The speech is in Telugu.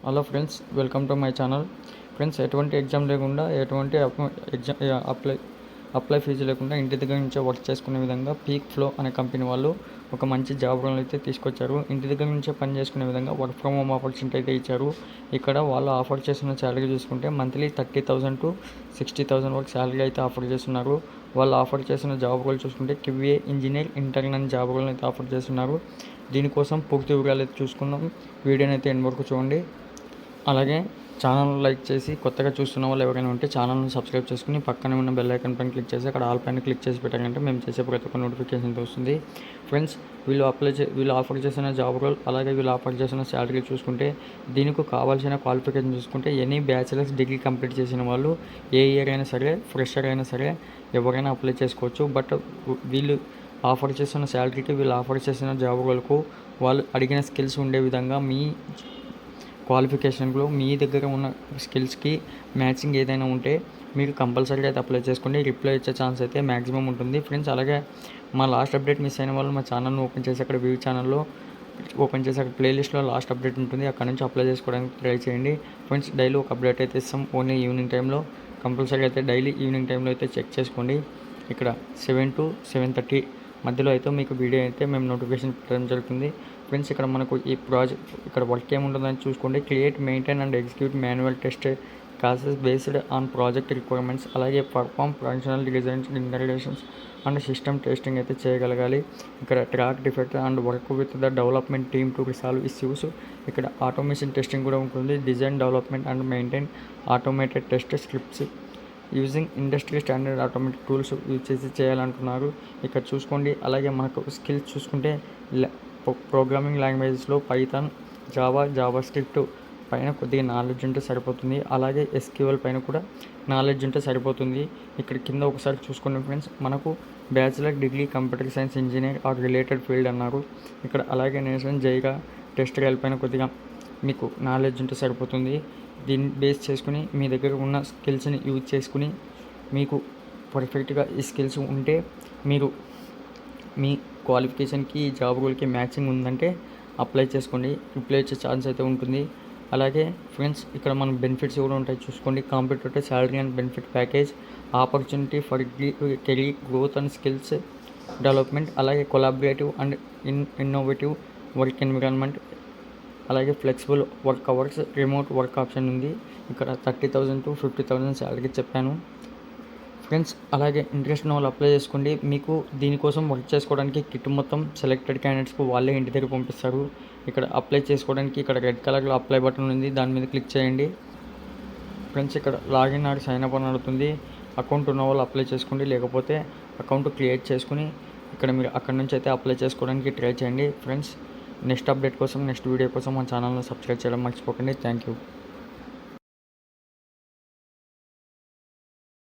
Hello friends, welcome to my channel. Friends, ఎటువంటి ఎగ్జామ్ లేకుండా ఎటువంటి అప్లై ఫీజు లేకుండా ఇంటి దగ్గర నుంచే వర్క్ చేసుకునే విధంగా పీక్ ఫ్లో అనే కంపెనీ వాళ్ళు ఒక మంచి జాబ్ రోల్ అయితే తీసుకొచ్చారు. ఇంటి దగ్గర నుంచే పని చేసుకునే విధంగా వర్క్ ఫ్రమ్ హోమ్ ఆపర్చునిటీ అయితే ఇచ్చారు. ఇక్కడ వాళ్ళు ఆఫర్ చేసిన శాలరీ చూసుకుంటే మంత్లీ 30,000 to 60,000 వరకు శాలరీ అయితే ఆఫర్ చేస్తున్నారు. వాళ్ళు ఆఫర్ చేసిన జాబ్ రోల్ చూసుకుంటే QA ఇంజనీర్ ఇంటర్న్ అనే జాబ్ రోల్ అయితే ఆఫర్ చేస్తున్నారు. దీనికోసం పూర్తి వివరాలు అయితే చూసుకుందాం. వీడియోని అయితే ఎండ్ వరకు చూడండి. అలాగే ఛానల్ లైక్ చేసి కొత్తగా చూస్తున్న వాళ్ళు ఎవరైనా ఉంటే ఛానల్ని సబ్స్క్రైబ్ చేసుకుని పక్కనే ఉన్న బెల్ ఐకాన్ పైన క్లిక్ చేసి అక్కడ ఆల్ పైన క్లిక్ చేసి పెట్టారంటే మేము చేసే ప్రతి ఒక్క నోటిఫికేషన్ వస్తుంది. ఫ్రెండ్స్, వీళ్ళు ఆఫర్ చేసిన జాబ్ రోల్ అలాగే వీళ్ళు ఆఫర్ చేసిన శాలరీ చూసుకుంటే దీనికి కావాల్సిన క్వాలిఫికేషన్ చూసుకుంటే ఎనీ బ్యాచిలర్స్ డిగ్రీ కంప్లీట్ చేసిన వాళ్ళు ఏ ఇయర్ అయినా సరే, ఫ్రెషర్ అయినా సరే ఎవరైనా అప్లై చేసుకోవచ్చు. బట్ వీళ్ళు ఆఫర్ చేసిన శాలరీకి వీళ్ళు ఆఫర్ చేసిన జాబ్ రోల్కు వాళ్ళు అడిగిన స్కిల్స్ ఉండే విధంగా మీ క్వాలిఫికేషన్లో మీ దగ్గర ఉన్న స్కిల్స్కి మ్యాచింగ్ ఏదైనా ఉంటే మీరు కంపల్సరీగా అయితే అప్లై చేసుకోండి. రిప్లై ఇచ్చే ఛాన్స్ అయితే మ్యాక్సిమం ఉంటుంది. ఫ్రెండ్స్, అలాగే మా లాస్ట్ అప్డేట్ మిస్ అయిన వాళ్ళు మా ఛానల్ని ఓపెన్ చేసి అక్కడ వ్యూ ఛానల్లో ఓపెన్ చేసి అక్కడ ప్లేలిస్ట్లో లాస్ట్ అప్డేట్ ఉంటుంది. అక్కడ నుంచి అప్లై చేసుకోవడానికి ట్రై చేయండి. ఫ్రెండ్స్, డైలీ ఒక అప్డేట్ అయితే ఇస్తాం. ఓన్లీ ఈవినింగ్ టైంలో కంపల్సరీ అయితే డైలీ ఈవినింగ్ టైంలో అయితే చెక్ చేసుకోండి. ఇక్కడ 7 to 7:30 మధ్యలో అయితే మీకు వీడియో అయితే మేము నోటిఫికేషన్ పెట్టడం జరుగుతుంది. ఫ్రెండ్స్, ఇక్కడ మనకు ఈ ప్రాజెక్ట్ ఇక్కడ వర్క్ ఏముంటుందని చూసుకోండి. Create, maintain and execute manual test cases based on project requirements. అలాగే perform functional designs, integrations and system testing అయితే చేయగలగాలి. ఇక్కడ track defect and work with the development team to resolve issues. ఇక్కడ ఆటోమేషన్ టెస్టింగ్ కూడా ఉంటుంది. Design, development and maintain automated test scripts using industry standard automatic tools use చేసి చేయాలంటున్నారు. ఇక్కడ చూసుకోండి. అలాగే మనకు స్కిల్స్ చూసుకుంటే ప్రోగ్రామింగ్ లాంగ్వేజెస్లో పైథాన్, జావా స్క్రిప్ట్ పైన కొద్దిగా నాలెడ్జ్ ఉంటే సరిపోతుంది. అలాగే SQL పైన కూడా నాలెడ్జ్ ఉంటే సరిపోతుంది. ఇక్కడ కింద ఒకసారి చూసుకోండి ఫ్రెండ్స్, మనకు bachelor degree computer science engineer or related field అన్నారు. ఇక్కడ అలాగే నేషన్ జైగా టెస్ట్ రైల్ పైన కొద్దిగా మీకు నాలెడ్జ్ ఉంటే సరిపోతుంది. దీన్ని బేస్ చేసుకుని మీ దగ్గర ఉన్న స్కిల్స్ని యూజ్ చేసుకుని మీకు పర్ఫెక్ట్గా ఈ స్కిల్స్ ఉంటే మీరు మీ క్వాలిఫికేషన్కి ఈ జాబ్ రోల్కి మ్యాచింగ్ ఉందంటే అప్లై చేసుకోండి. రిప్లై వచ్చే ఛాన్స్ అయితే ఉంటుంది. అలాగే ఫ్రెండ్స్, ఇక్కడ మన బెనిఫిట్స్ కూడా ఉంటాయి చూసుకోండి. Competitive salary and benefit package, opportunity for career growth and skills development, అలాగే collaborative and innovative work environment, అలాగే flexible work hours, remote work option ఉంది. ఇక్కడ 30,000 to 50,000 శాలరీ చెప్పాను. ఫ్రెండ్స్, అలాగే ఇంట్రెస్ట్ ఉన్న వాళ్ళు అప్లై చేసుకోండి. మీకు దీనికోసం వర్క్ చేసుకోవడానికి కిట్ మొత్తం సెలెక్టెడ్ క్యాండిడేట్స్కు వాళ్ళే ఇంటి దగ్గర పంపిస్తారు. ఇక్కడ అప్లై చేసుకోవడానికి ఇక్కడ రెడ్ కలర్లో అప్లై బటన్ ఉంది, దాని మీద క్లిక్ చేయండి. ఫ్రెండ్స్, ఇక్కడ లాగిన్ ఆర్ సైన్ అప్ అని అడుగుతుంది. అకౌంట్ ఉన్న వాళ్ళు అప్లై చేసుకోండి, లేకపోతే అకౌంట్ క్రియేట్ చేసుకుని ఇక్కడ మీరు అక్కడ నుంచి అయితే అప్లై చేసుకోవడానికి ట్రై చేయండి. ఫ్రెండ్స్, నెక్స్ట్ అప్డేట్ కోసం, నెక్స్ట్ వీడియో కోసం మా ఛానల్ని సబ్స్క్రైబ్ చేయడం మర్చిపోకండి. Thank you.